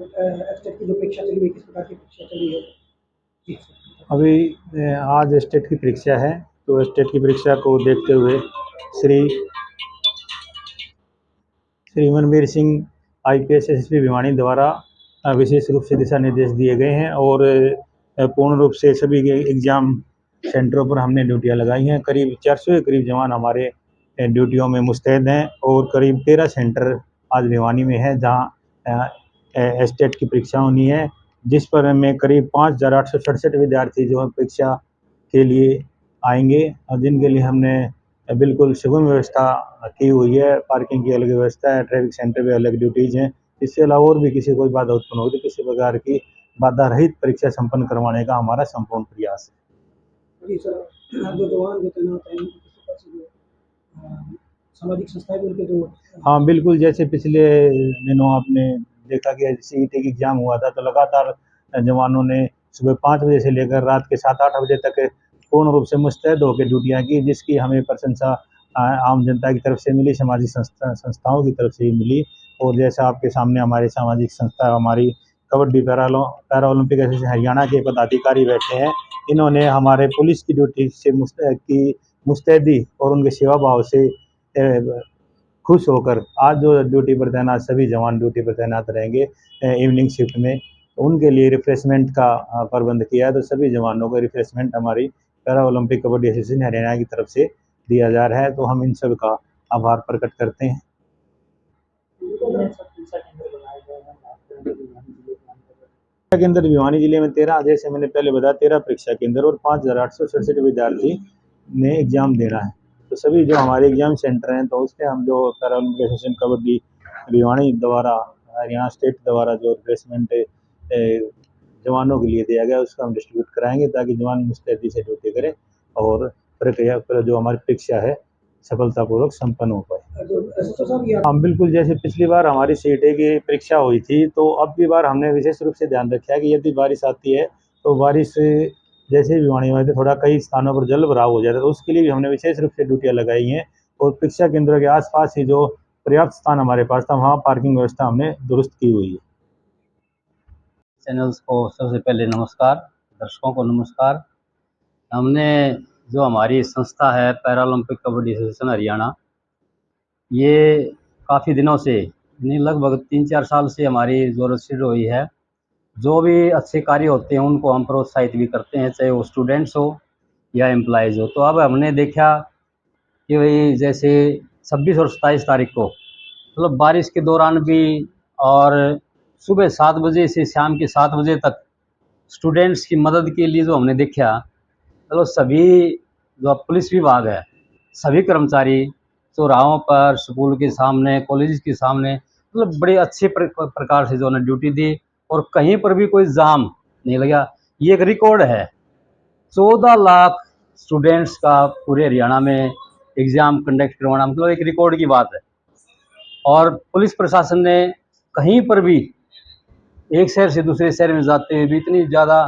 State की जो परीक्षा चली हुई, किस प्रकार की परीक्षा चली है? जी। अभी आज स्टेट की परीक्षा है, तो स्टेट की परीक्षा को देखते हुए श्री श्री मनवीर सिंह आईपीएस एसएसपी भिवानी द्वारा विशेष रूप से दिशा निर्देश दिए गए हैं और पूर्ण रूप से सभी एग्ज़ाम सेंटरों पर हमने ड्यूटियां लगाई हैं। करीब 400 के करीब जवान हमारे ड्यूटियों में मुस्तैद हैं और करीब 13 सेंटर आज भिवानी में है जहां स्टेट की परीक्षा होनी है, जिस पर हमें करीब 5,867 विद्यार्थी जो है परीक्षा के लिए आएंगे और जिनके लिए हमने बिल्कुल सुगम व्यवस्था की हुई है। पार्किंग की अलग व्यवस्था है, ट्रैफिक सेंटर पे अलग ड्यूटीज़ हैं। इसके अलावा और भी किसी कोई बाधा उत्पन्न होगी तो किसी प्रकार की बाधा रहित परीक्षा संपन्न करवाने का हमारा संपूर्ण प्रयास है। जी सर, जो जवान जो तैनात हैं उनकी किसी प्रकार से जो सामाजिक संस्थाएं भी उनके जो हाँ बिल्कुल, जैसे पिछले दिनों आपने देखा कि सीईटी की एग्ज़ाम हुआ था तो लगातार जवानों ने सुबह 5 बजे से लेकर रात के 7-8 बजे तक पूर्ण रूप से मुस्तैद होकर ड्यूटियाँ की, जिसकी हमें प्रशंसा आम जनता की तरफ से मिली, सामाजिक संस्थाओं की तरफ से भी मिली। और जैसा आपके सामने हमारी सामाजिक संस्था, हमारी kabaddi para Olympic association Haryana के पदाधिकारी बैठे हैं, इन्होंने हमारे पुलिस की ड्यूटी से मुस्तैदी और उनके सेवा भाव से खुश होकर आज जो ड्यूटी पर तैनात सभी जवान ड्यूटी पर तैनात रहेंगे इवनिंग शिफ्ट में, उनके लिए रिफ्रेशमेंट का प्रबंध किया है। तो सभी जवानों को रिफ्रेशमेंट हमारी para Olympic kabaddi association Haryana की तरफ से दिया जा रहा है, तो हम इन सब का आभार प्रकट करते हैं। परीक्षा केंद्र भिवानी जिले में 13, जैसे मैंने पहले बताया, 13 परीक्षा केंद्र और 5,867 विद्यार्थी ने एग्जाम देना है। तो सभी जो हमारे एग्जाम सेंटर हैं, तो उसमें हम जो para Olympic association kabaddi Bhiwani द्वारा, हरियाणा स्टेट द्वारा जो रिफ्रेशमेंट जवानों के लिए दिया गया उसका हम डिस्ट्रीब्यूट कराएंगे ताकि जवान मुस्तैदी से ड्यूटी करें और प्रक्रिया पर जो हमारी परीक्षा है सफलतापूर्वक संपन्न हो पाए। हम बिल्कुल, जैसे पिछली बार हमारी सीईटी की परीक्षा हुई थी तो अब की बार हमने विशेष रूप से ध्यान रखा है कि यदि बारिश आती है तो बारिश जैसे ही भिवानी में थोड़ा कई स्थानों पर जल भराव हो जाता है, तो उसके लिए भी हमने विशेष रूप से ड्यूटियाँ लगाई हैं और परीक्षा केंद्रों के आसपास ही जो पर्याप्त स्थान हमारे पास था वहाँ पार्किंग व्यवस्था हमने दुरुस्त की हुई है। चैनल्स को सबसे पहले नमस्कार, दर्शकों को नमस्कार। हमने जो हमारी संस्था है para Olympic kabaddi association Haryana, ये काफ़ी दिनों से यानी लगभग 3-4 साल से हमारी ज़रूरत शुरू हुई है। जो भी अच्छे कार्य होते हैं उनको हम प्रोत्साहित भी करते हैं, चाहे वो स्टूडेंट्स हो या एम्प्लॉयज़ हो। तो अब हमने देखा कि भाई जैसे 26 और 27 तारीख को मतलब बारिश के दौरान भी और सुबह 7 बजे से शाम के 7 बजे तक स्टूडेंट्स की मदद के लिए जो हमने देखा, चलो सभी जो पुलिस विभाग है, सभी कर्मचारी चौराहों पर, स्कूल के सामने, कॉलेज के सामने मतलब बड़े अच्छे प्रकार से जो है ड्यूटी दी और कहीं पर भी कोई जाम नहीं लगा। ये एक रिकॉर्ड है, 14 लाख स्टूडेंट्स का पूरे हरियाणा में एग्ज़ाम कंडक्ट करवाना मतलब एक रिकॉर्ड की बात है। और पुलिस प्रशासन ने कहीं पर भी एक शहर से दूसरे शहर में जाते हुए भी इतनी ज़्यादा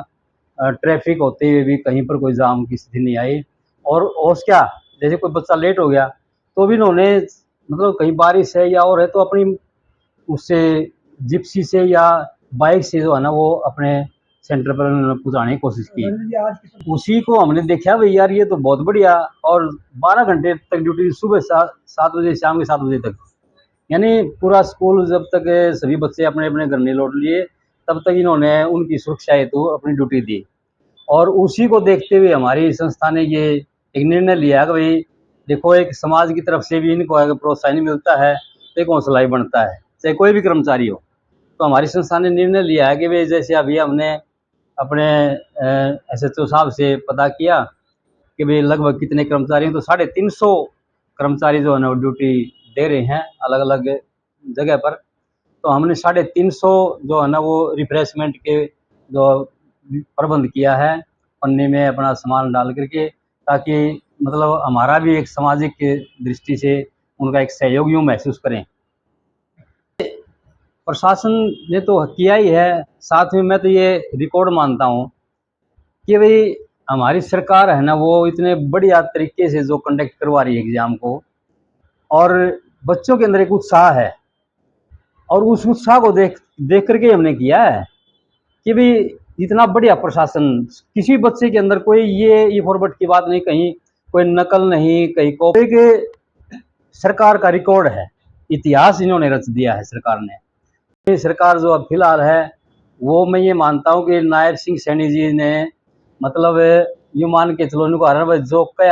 ट्रैफिक होते हुए भी कहीं पर कोई जाम की स्थिति नहीं आई। और क्या, जैसे कोई बच्चा लेट हो गया तो भी इन्होंने मतलब कहीं बारिश है या और है तो अपनी उससे जिप्सी से या बाइक से जो है ना वो अपने सेंटर पर पहुँचाने की कोशिश की। उसी को हमने देखा भाई यार ये तो बहुत बढ़िया, और 12 घंटे तक ड्यूटी, सुबह 7 बजे शाम के 7 बजे तक, यानी पूरा स्कूल जब तक सभी बच्चे अपने अपने घर नहीं लौट लिए तब तक इन्होंने उनकी सुरक्षा हेतु अपनी ड्यूटी दी। और उसी को देखते हुए हमारी संस्था ने ये एक निर्णय लिया कि भाई देखो एक समाज की तरफ से भी इनको अगर प्रोत्साहन मिलता है तो एक हौसला ही बनता है, चाहे कोई भी कर्मचारी हो। तो हमारी संस्था ने निर्णय लिया है कि भाई जैसे अभी हमने अपने SHO साहब से पता किया कि भाई लगभग कितने कर्मचारी हैं, तो 350 कर्मचारी जो है ना ड्यूटी दे रहे हैं अलग अलग जगह पर। तो हमने 350 जो है ना वो रिफ्रेशमेंट के जो प्रबंध किया है, पन्नी में अपना सामान डाल करके, ताकि मतलब हमारा भी एक सामाजिक दृष्टि से उनका एक सहयोग यूँ महसूस करें। प्रशासन ने तो किया ही है, साथ में मैं तो ये रिकॉर्ड मानता हूँ कि भाई हमारी सरकार है ना वो इतने बढ़िया तरीके से जो कंडक्ट करवा रही है एग्ज़ाम को, और बच्चों के अंदर एक उत्साह है और उस उत्साह को देख करके हमने किया है कि भाई इतना बढ़िया प्रशासन, किसी बच्चे के अंदर कोई ये फॉरवर्ड की बात नहीं, कहीं कोई नकल नहीं, कहीं कॉपी के, सरकार का रिकॉर्ड है, इतिहास इन्होंने रच दिया है सरकार ने। ये सरकार जो अब फिलहाल है वो मैं ये मानता हूँ कि नायब सिंह सैनी जी ने मतलब ये मान के चलो इनको हर जो कया